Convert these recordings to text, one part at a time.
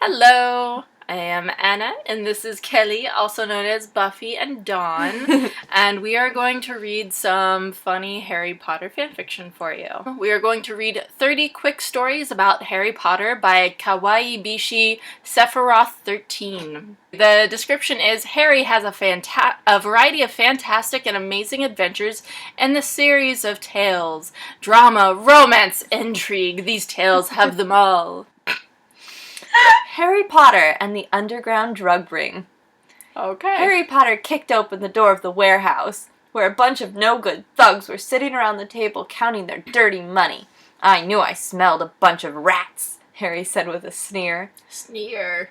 Hello, I am Anna, and this is Kelly, also known as Buffy and Dawn, and we are going to read some funny Harry Potter fanfiction for you. We are going to read 30 quick stories about Harry Potter by Kawaii Bishi Sephiroth 13. The description is, Harry has a variety of fantastic and amazing adventures in the series of tales. Drama, romance, intrigue, these tales have them all. Harry Potter and the Underground Drug Ring. Okay. Harry Potter kicked open the door of the warehouse, where a bunch of no-good thugs were sitting around the table counting their dirty money. I knew I smelled a bunch of rats, Harry said with a sneer. Sneer.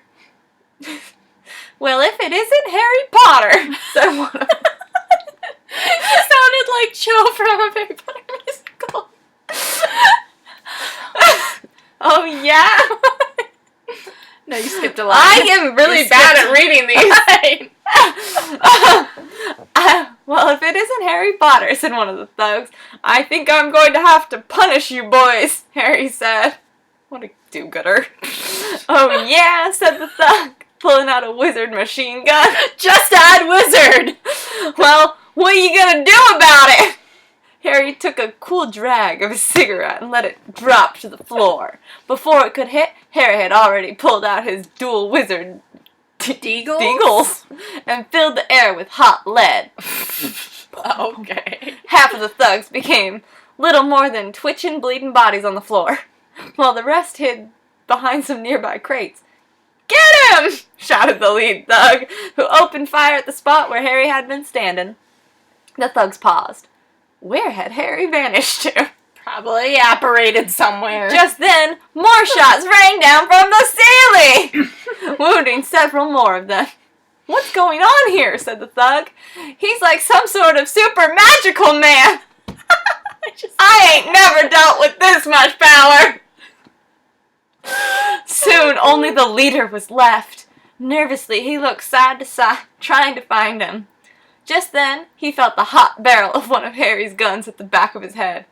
Well, if it isn't Harry Potter, said one of them. You sounded like Joe from a Harry Potter musical. Oh, yeah? No, you skipped a line. I am really bad at reading these. Well, if it isn't Harry Potter, said one of the thugs, I think I'm going to have to punish you boys, Harry said. What a do-gooder. Oh, yeah, said the thug, pulling out a wizard machine gun. Just add wizard! Well, what are you gonna do about it? Harry took a cool drag of his cigarette and let it drop to the floor. Before it could hit, Harry had already pulled out his dual wizard deagles and filled the air with hot lead. Okay. Half of the thugs became little more than twitching, bleeding bodies on the floor, while the rest hid behind some nearby crates. Get him! Shouted the lead thug, who opened fire at the spot where Harry had been standing. The thugs paused. Where had Harry vanished to? Probably apparated somewhere. Just then, more shots rang down from the ceiling, wounding several more of them. What's going on here? Said the thug. He's like some sort of super magical man. I ain't never dealt with this much power. Soon, only the leader was left. Nervously, he looked side to side, trying to find him. Just then, he felt the hot barrel of one of Harry's guns at the back of his head.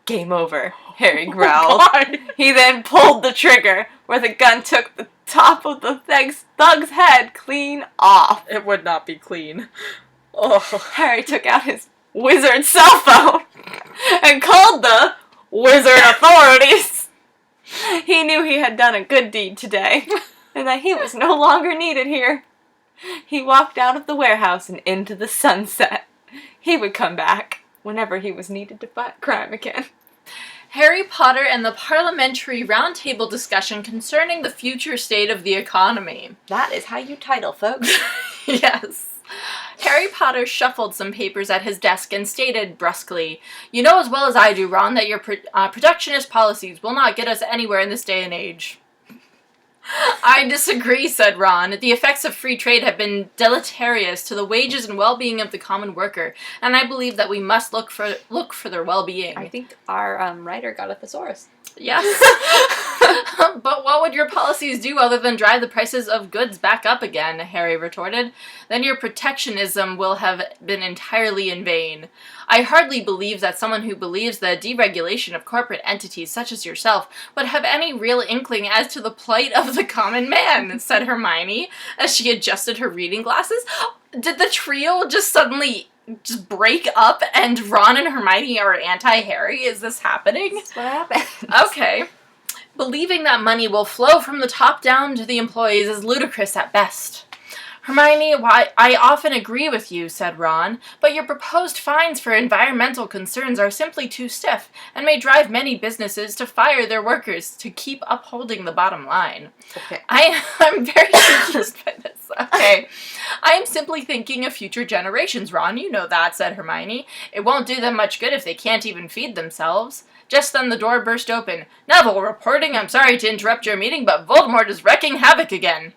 Game over, Harry growled. Oh, God. He then pulled the trigger, where the gun took the top of the thug's head clean off. It would not be clean. Oh. Harry took out his wizard cell phone and called the wizard authorities. He knew he had done a good deed today, and that he was no longer needed here. He walked out of the warehouse and into the sunset. He would come back whenever he was needed to fight crime again. Harry Potter and the Parliamentary roundtable discussion concerning the future state of the economy. That is how you title, folks. Yes. Harry Potter shuffled some papers at his desk and stated brusquely, "You know as well as I do, Ron, that your protectionist policies will not get us anywhere in this day and age." I disagree, said Ron. The effects of free trade have been deleterious to the wages and well-being of the common worker, and I believe that we must look for their well-being. I think our writer got a thesaurus. Yes. But what would your policies do other than drive the prices of goods back up again? Harry retorted. Then your protectionism will have been entirely in vain. I hardly believe that someone who believes the deregulation of corporate entities such as yourself would have any real inkling as to the plight of the common man, said Hermione, as she adjusted her reading glasses. Did the trio just suddenly break up and Ron and Hermione are anti-Harry? Is this happening? That's what happened. Okay. Believing that money will flow from the top down to the employees is ludicrous at best. Hermione, I often agree with you, said Ron, but your proposed fines for environmental concerns are simply too stiff and may drive many businesses to fire their workers to keep upholding the bottom line. Okay. I'm very confused by this. Okay. I am simply thinking of future generations, Ron. You know that, said Hermione. It won't do them much good if they can't even feed themselves. Just then the door burst open. Neville reporting, I'm sorry to interrupt your meeting, but Voldemort is wreaking havoc again.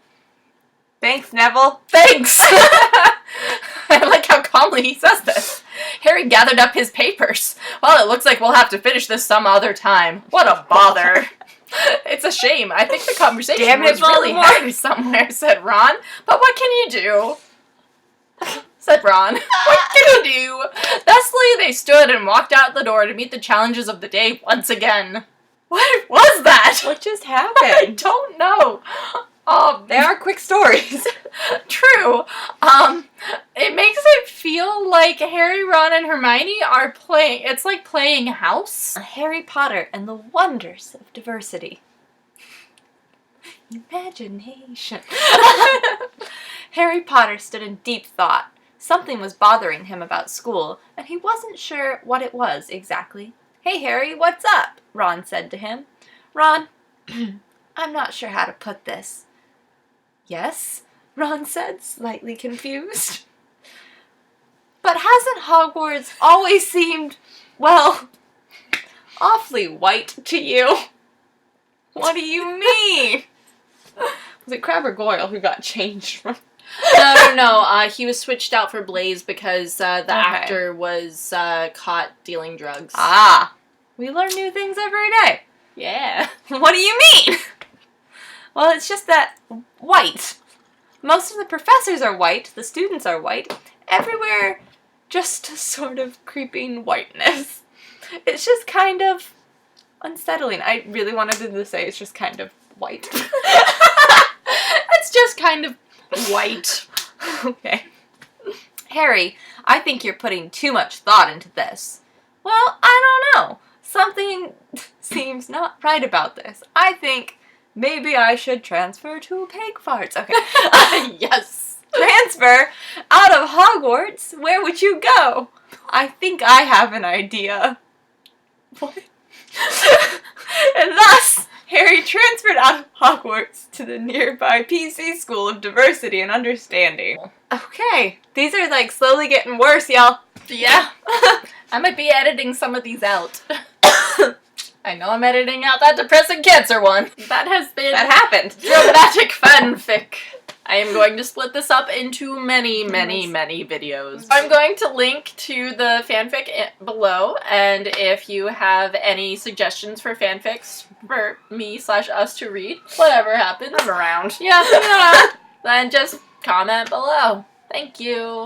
Thanks, Neville. Thanks! I like how calmly he says this. Harry gathered up his papers. Well, it looks like we'll have to finish this some other time. What a bother. It's a shame. I think the conversation was really heading somewhere, said Ron. But what can you do? Said Ron. What can you do? Thusly, they stood and walked out the door to meet the challenges of the day once again. What was that? What just I happened? don't know. They are quick stories. True. It makes it feel like Harry, Ron, and Hermione are playing. It's like playing house. Harry Potter and the Wonders of Diversity. Imagination. Harry Potter stood in deep thought. Something was bothering him about school, and he wasn't sure what it was exactly. "Hey, Harry, what's up?" Ron said to him. "Ron, I'm not sure how to put this." "Yes?" Ron said, slightly confused. "But hasn't Hogwarts always seemed, well, awfully white to you?" "What do you mean?" Was it Crabbe or Goyle who got changed from... No. He was switched out for Blaze because the actor was caught dealing drugs. Ah, we learn new things every day. Yeah. What do you mean? Well, it's just that white. Most of the professors are white, the students are white. Everywhere, just a sort of creeping whiteness. It's just kind of unsettling. I really wanted to say it's just kind of white. It's just kind of white. Okay. "Harry, I think you're putting too much thought into this." "Well, I don't know. Something seems not right about this. I think maybe I should transfer to Pigfarts." Okay. Yes. "Transfer? Out of Hogwarts? Where would you go?" "I think I have an idea." What? And thus, Harry transferred out of Hogwarts to the nearby PC School of Diversity and Understanding. Okay, these are like slowly getting worse, y'all. Yeah. I might be editing some of these out. I know I'm editing out that depressing cancer one. That happened. Dramatic fanfic. I am going to split this up into many videos. I'm going to link to the fanfic below, and if you have any suggestions for fanfics for me/us to read, whatever happens. I'm around. Yeah. Then just comment below. Thank you.